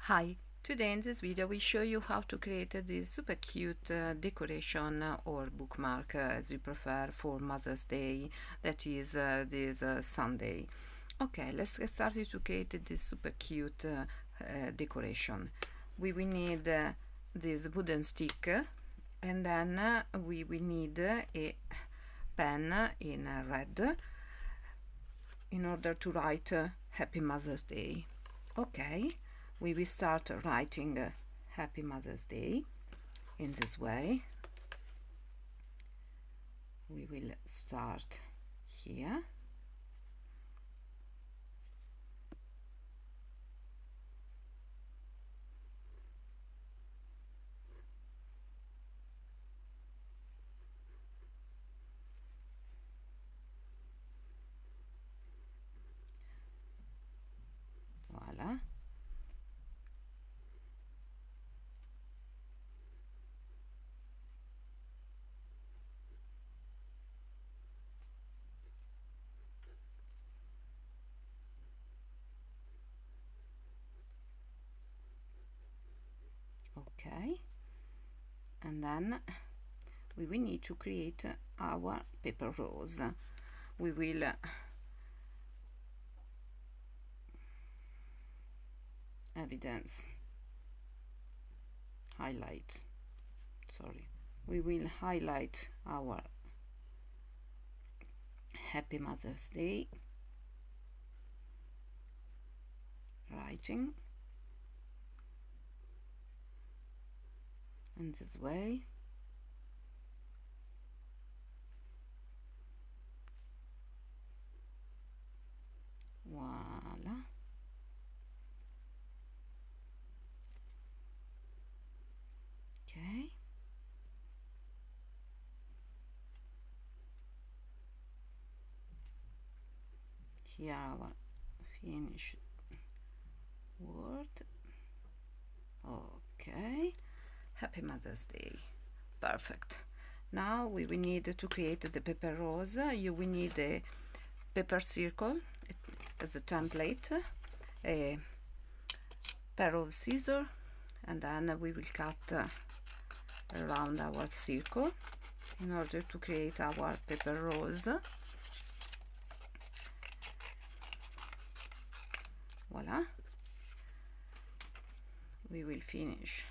Hi, today in this video we show you how to create this super cute decoration or bookmark as you prefer for Mother's Day, that is this Sunday. Okay, let's get started to create this super cute decoration. We will need this wooden stick, and then we will need a pen in red in order to write Happy Mother's Day. Okay, we will start writing Happy Mother's Day in this way. We will start here. Voila. Okay, and then we will need to create our paper rose. We will we will highlight our Happy Mother's Day writing in this way. Voila. Okay. Here our finished word. Okay. Happy Mother's Day. Perfect. Now we will need to create the paper rose. You will need a paper circle as a template, a pair of scissors, and then we will cut around our circle in order to create our paper rose. Voila. We will finish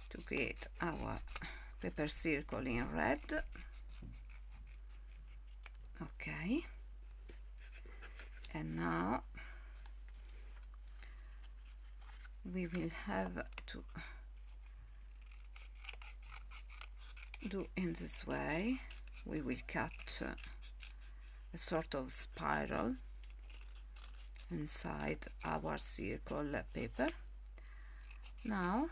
to create our paper circle in red. Okay, and now we will have to do in this way. We will cut a sort of spiral inside our circle paper. Now,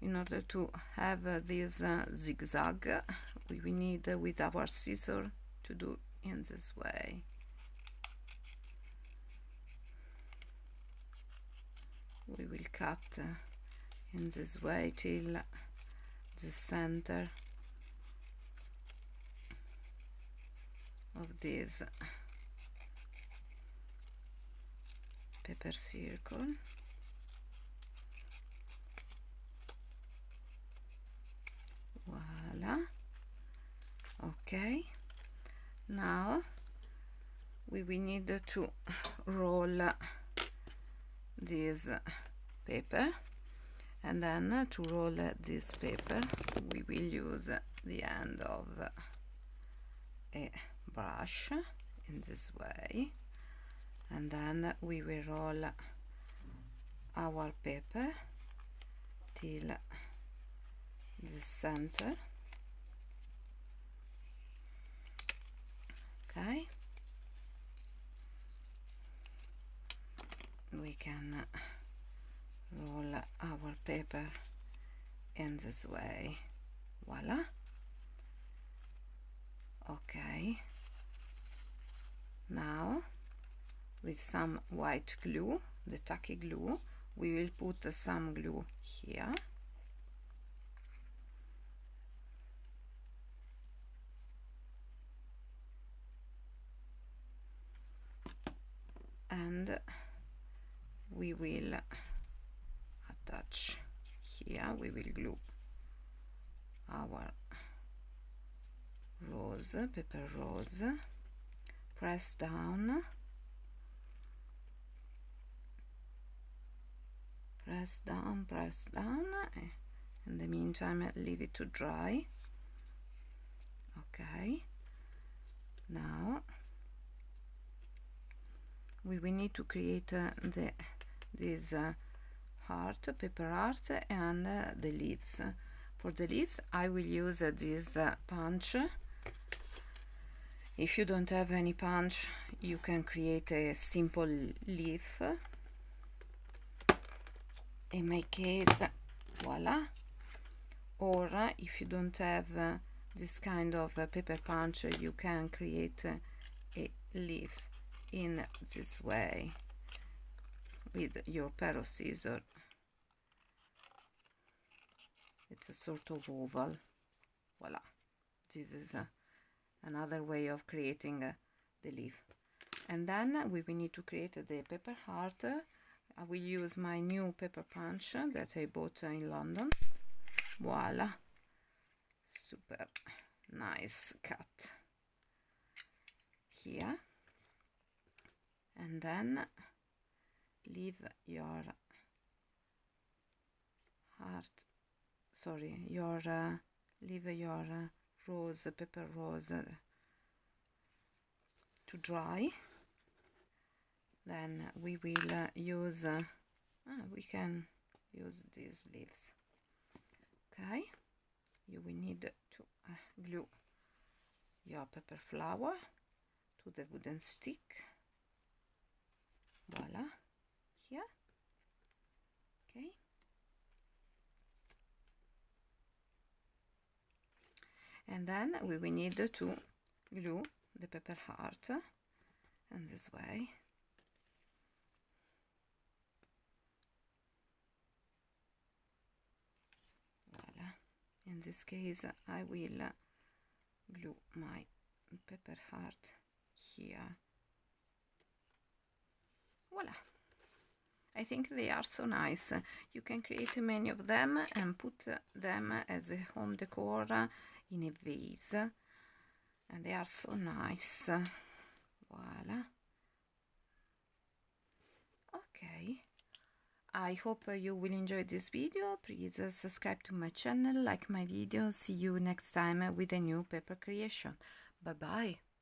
in order to have this zigzag, we will need with our scissors to do in this way. We will cut in this way till the center of this paper circle. Voila. Okay, now we will need to roll this paper, and then to roll this paper we will use the end of a brush in this way, and then we will roll our paper till the center. Okay, we can roll our paper in this way. Voila. Okay, now with some white glue, the tacky glue, we will put some glue here. And we we will attach here, we will glue our rose, pepper rose, press down, press down, press down. In the meantime, leave it to dry. Okay, now we will need to create this heart, paper heart, and the leaves. For the leaves I will use this punch. If you don't have any punch, you can create a simple leaf. In my case, voila. Or if you don't have this kind of paper punch, you can create a leaves in this way with your pair of scissors. It's a sort of oval. Voila. This is another way of creating the leaf. And then we will need to create the paper heart. I will use my new paper punch that I bought in London. Voila. Super nice cut here. And then leave your heart, sorry, leave your rose, pepper rose to dry. Then we will use we can use these leaves. Okay, you will need to glue your pepper flower to the wooden stick. Voila, here. Okay, and then we will need to glue the pepper heart in this way. Voila. In this case I will glue my pepper heart here. Voila. I think they are so nice. You can create many of them and put them as a home decor in a vase, and they are so nice. Voila. Okay, I hope you will enjoy this video. Please subscribe to my channel, like my video. See you next time with a new paper creation. Bye bye.